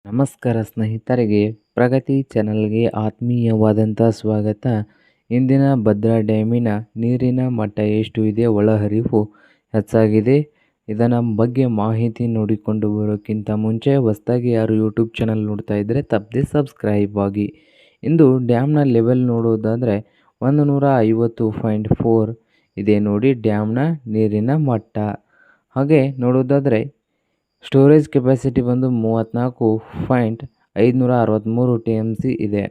ನಮಸ್ಕಾರ ಸ್ನೇಹಿತರಿಗೆ, ಪ್ರಗತಿ ಚಾನಲ್ಗೆ ಆತ್ಮೀಯವಾದಂಥ ಸ್ವಾಗತ. ಇಂದಿನ ಭದ್ರಾ ಡ್ಯಾಮಿನ ನೀರಿನ ಮಟ್ಟ ಎಷ್ಟು ಇದೆ, ಒಳಹರಿವು ಹೆಚ್ಚಾಗಿದೆ, ಇದರ ಬಗ್ಗೆ ಮಾಹಿತಿ ನೋಡಿಕೊಂಡು ಬರೋಕ್ಕಿಂತ ಮುಂಚೆ ಹೊಸದಾಗಿ ಯಾರು ಯೂಟ್ಯೂಬ್ ಚಾನಲ್ ನೋಡ್ತಾ ಇದ್ದರೆ ತಪ್ಪದೆ ಸಬ್ಸ್ಕ್ರೈಬ್ ಆಗಿ. ಇಂದು ಡ್ಯಾಮ್ನ ಲೆವೆಲ್ ನೋಡೋದಾದರೆ 150.4 ಇದೆ ನೋಡಿ ಡ್ಯಾಮ್ನ ನೀರಿನ ಮಟ್ಟ. ಹಾಗೆ ನೋಡೋದಾದರೆ ಸ್ಟೋರೇಜ್ ಕೆಪಾಸಿಟಿ ಬಂದು 34.563 TMC ಇದೆ.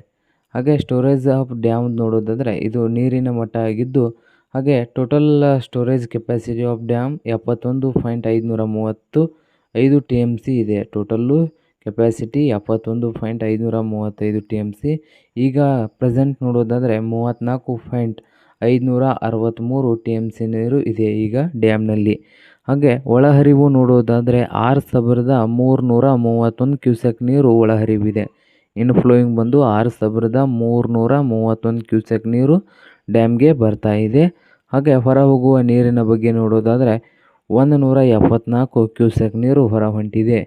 ಹಾಗೆ ಸ್ಟೋರೇಜ್ ಆಫ್ ಡ್ಯಾಮ್ ನೋಡೋದಾದರೆ ಇದು ನೀರಿನ ಮಟ್ಟ ಆಗಿದ್ದು, ಹಾಗೆ total storage capacity of dam 71.535 TMC ಇದೆ. Total capacity 71.535 TMC. ಈಗ ಪ್ರೆಸೆಂಟ್ ನೋಡೋದಾದರೆ 34.563 TMC ನೀರು ಇದೆ ಈಗ ಡ್ಯಾಮ್ನಲ್ಲಿ. ಹಾಗೆ ಒಳಹರಿವು ನೋಡೋದಾದರೆ 6331 ಕ್ಯೂಸೆಕ್ ನೀರು ಒಳಹರಿವಿದೆ. ಇನ್ಫ್ಲೋಯಿಂಗ್ ಬಂದು 6331 ಕ್ಯೂಸೆಕ್ ನೀರು ಡ್ಯಾಮ್ಗೆ ಬರ್ತಾ ಇದೆ. ಹಾಗೆ ಹೊರ ಹೋಗುವ ನೀರಿನ ಬಗ್ಗೆ ನೋಡೋದಾದರೆ 174 ಕ್ಯೂಸೆಕ್ ನೀರು ಹೊರ ಹೊಂಟಿದೆ.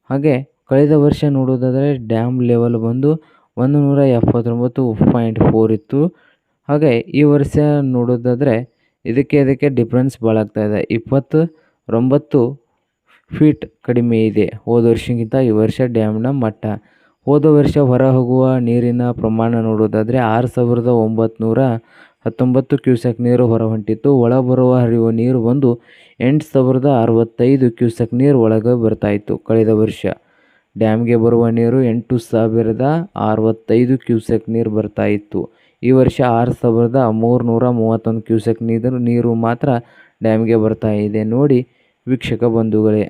ಹಾಗೆ ಕಳೆದ ವರ್ಷ ನೋಡೋದಾದರೆ ಡ್ಯಾಮ್ ಲೆವೆಲ್ ಬಂದು 179.4 ಇತ್ತು. ಹಾಗೆ ಈ ವರ್ಷ ನೋಡೋದಾದರೆ ಇದಕ್ಕೆ ಡಿಫ್ರೆನ್ಸ್ ಭಾಳ ಆಗ್ತಾಯಿದೆ. 29 ಫೀಟ್ ಕಡಿಮೆ ಇದೆ ಹೋದ ವರ್ಷಕ್ಕಿಂತ ಈ ವರ್ಷ ಡ್ಯಾಮ್ನ ಮಟ್ಟ. ಹೋದ ವರ್ಷ ಹೊರ ಹೋಗುವ ನೀರಿನ ಪ್ರಮಾಣ ನೋಡೋದಾದರೆ 6919 ಕ್ಯೂಸೆಕ್ ನೀರು ಹೊರ ಹೊಂಟಿತ್ತು. ಒಳ ಬರುವ ಹರಿಯುವ ನೀರು ಬಂದು 8065 ಕ್ಯೂಸೆಕ್ ನೀರು ಒಳಗೆ ಬರ್ತಾಯಿತ್ತು. ಕಳೆದ ವರ್ಷ ಡ್ಯಾಮ್ಗೆ ಬರುವ ನೀರು 8065 ಕ್ಯೂಸೆಕ್ ನೀರು ಬರ್ತಾಯಿತ್ತು. ಈ ವರ್ಷ 6331 ಕ್ಯೂಸೆಕ್ ನೀರು ಮಾತ್ರ ಡ್ಯಾಮ್ಗೆ ಬರ್ತಾ ಇದೆ ನೋಡಿ ವೀಕ್ಷಕ ಬಂಧುಗಳೇ.